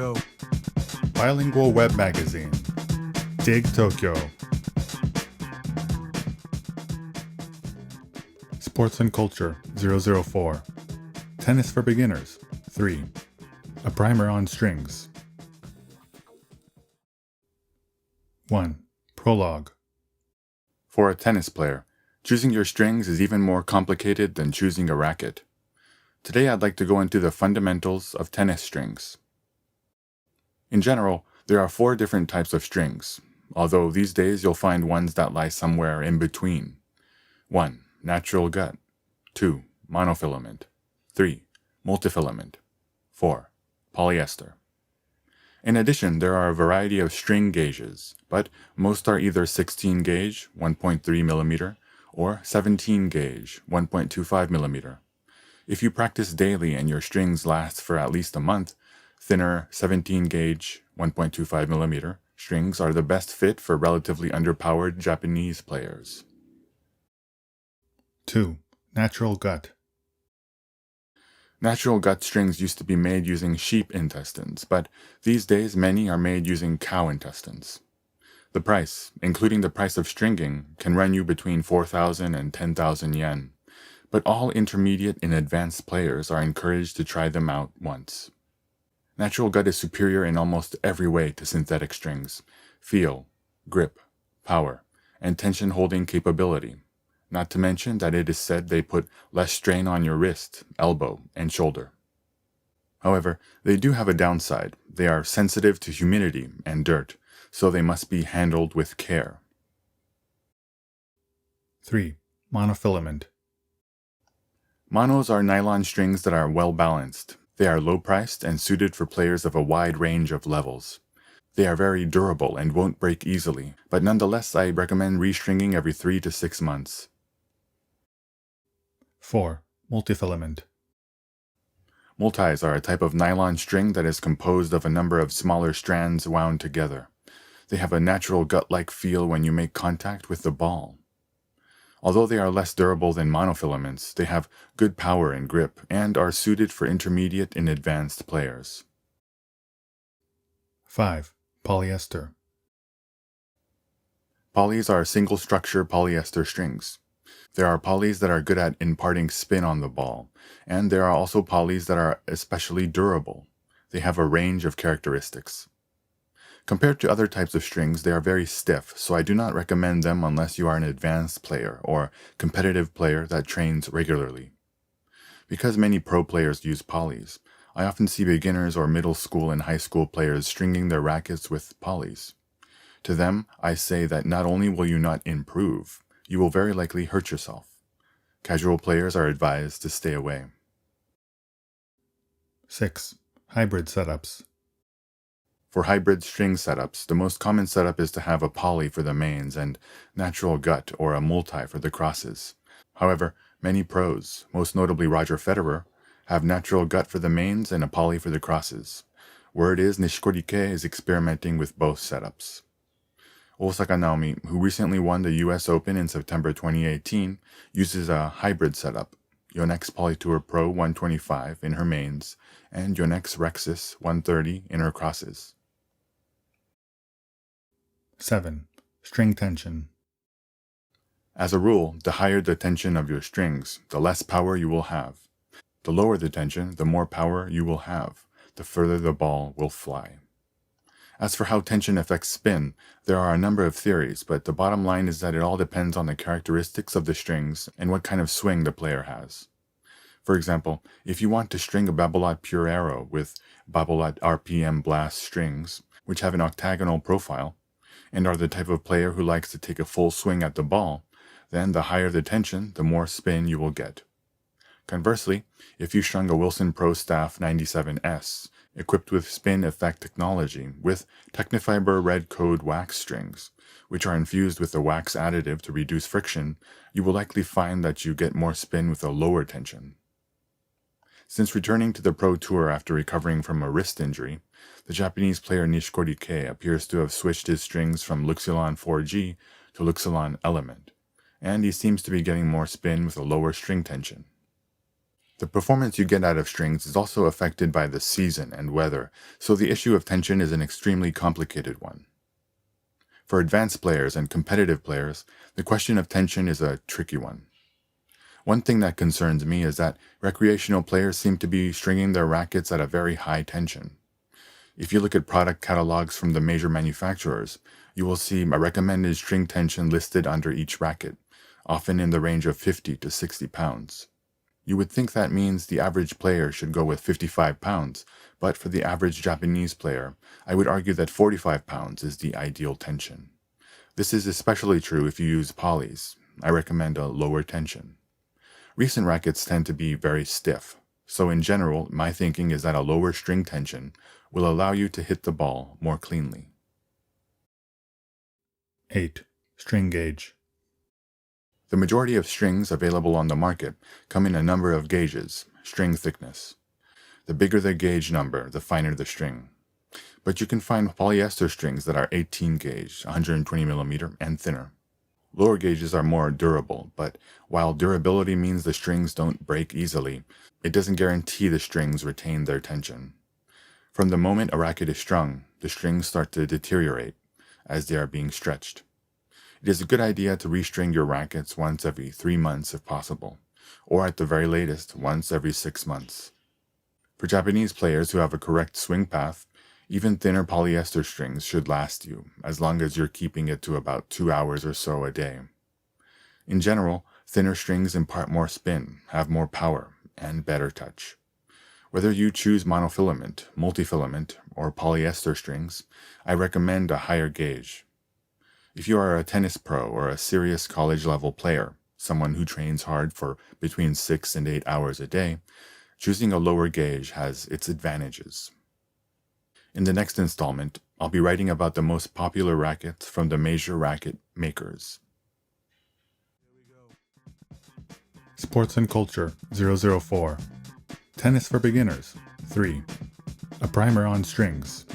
Tokyo. Bilingual web magazine. Dig Tokyo. Sports and Culture 004. Tennis for Beginners 3. A Primer on Strings. 1. Prologue. For a tennis player, choosing your strings is even more complicated than choosing a racket. Today I'd like to go into the fundamentals of tennis strings. In general, there are 4 different types of strings, although these days you'll find ones that lie somewhere in between. 1. Natural gut. 2. Monofilament. 3. Multifilament. 4. Polyester. In addition, there are a variety of string gauges, but most are either 16 gauge, 1.3 mm, or 17 gauge, 1.25 mm. If you practice daily and your strings last for at least a month, thinner 17 gauge, 1.25 mm strings are the best fit for relatively underpowered Japanese players. 2. Natural gut. Natural gut strings used to be made using sheep intestines, but these days many are made using cow intestines. The price, including the price of stringing, can run you between 4,000 and 10,000 yen, but all intermediate and advanced players are encouraged to try them out once. Natural gut is superior in almost every way to synthetic strings: feel, grip, power, and tension holding capability. Not to mention that it is said they put less strain on your wrist, elbow, and shoulder. However, they do have a downside. They are sensitive to humidity and dirt, so they must be handled with care. 3. Monofilament. Monos are nylon strings that are well balanced. They are low-priced and suited for players of a wide range of levels. They are very durable and won't break easily, but nonetheless I recommend restringing every 3 to 6 months. 4. Multifilament. Multis are a type of nylon string that is composed of a number of smaller strands wound together. They have a natural gut-like feel when you make contact with the ball. Although they are less durable than monofilaments, they have good power and grip and are suited for intermediate and advanced players. 5. Polyester. Polys are single-structure polyester strings. There are polys that are good at imparting spin on the ball, and there are also polys that are especially durable. They have a range of characteristics. Compared to other types of strings, they are very stiff, so I do not recommend them unless you are an advanced player or competitive player that trains regularly. Because many pro players use polys, I often see beginners or middle school and high school players stringing their rackets with polys. To them, I say that not only will you not improve, you will very likely hurt yourself. Casual players are advised to stay away. 6. Hybrid setups. For hybrid string setups, the most common setup is to have a poly for the mains and natural gut or a multi for the crosses. However, many pros, most notably Roger Federer, have natural gut for the mains and a poly for the crosses. Word is Nishikori is experimenting with both setups. Osaka Naomi, who recently won the US Open in September 2018, uses a hybrid setup, Yonex Polytour Pro 125 in her mains and Yonex Rexus 130 in her crosses. 7. String tension. As a rule, the higher the tension of your strings, the less power you will have. The lower the tension, the more power you will have, the further the ball will fly. As for how tension affects spin, there are a number of theories, but the bottom line is that it all depends on the characteristics of the strings and what kind of swing the player has. For example, if you want to string a Babolat Pure Arrow with Babolat RPM Blast strings, which have an octagonal profile, and are the type of player who likes to take a full swing at the ball, then the higher the tension, the more spin you will get. Conversely, if you strung a Wilson Pro Staff 97S, equipped with spin effect technology, with Technifiber Red Code wax strings, which are infused with a wax additive to reduce friction, you will likely find that you get more spin with a lower tension. Since returning to the Pro Tour after recovering from a wrist injury, the Japanese player Nishikori appears to have switched his strings from Luxilon 4G to Luxilon Element, and he seems to be getting more spin with a lower string tension. The performance you get out of strings is also affected by the season and weather, so the issue of tension is an extremely complicated one. For advanced players and competitive players, the question of tension is a tricky one. One thing that concerns me is that recreational players seem to be stringing their rackets at a very high tension. If you look at product catalogs from the major manufacturers, you will see a recommended string tension listed under each racket, often in the range of 50 to 60 pounds. You would think that means the average player should go with 55 pounds, but for the average Japanese player, I would argue that 45 pounds is the ideal tension. This is especially true if you use polys. I recommend a lower tension. Recent rackets tend to be very stiff, so in general, my thinking is that a lower string tension will allow you to hit the ball more cleanly. 8. String gauge. The majority of strings available on the market come in a number of gauges, string thickness. The bigger the gauge number, the finer the string. But you can find polyester strings that are 18 gauge, 120 millimeter, and thinner. Lower gauges are more durable, but while durability means the strings don't break easily, it doesn't guarantee the strings retain their tension. From the moment a racket is strung, the strings start to deteriorate as they are being stretched. It is a good idea to restring your rackets once every 3 months if possible, or at the very latest, once every 6 months. For Japanese players who have a correct swing path, even thinner polyester strings should last you, as long as you're keeping it to about 2 hours or so a day. In general, thinner strings impart more spin, have more power, and better touch. Whether you choose monofilament, multifilament, or polyester strings, I recommend a higher gauge. If you are a tennis pro or a serious college-level player, someone who trains hard for between 6 and 8 hours a day, choosing a lower gauge has its advantages. In the next installment, I'll be writing about the most popular rackets from the major racket makers. Sports and Culture 004. Tennis for Beginners 3. A Primer on Strings.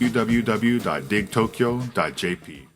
www.digtokyo.jp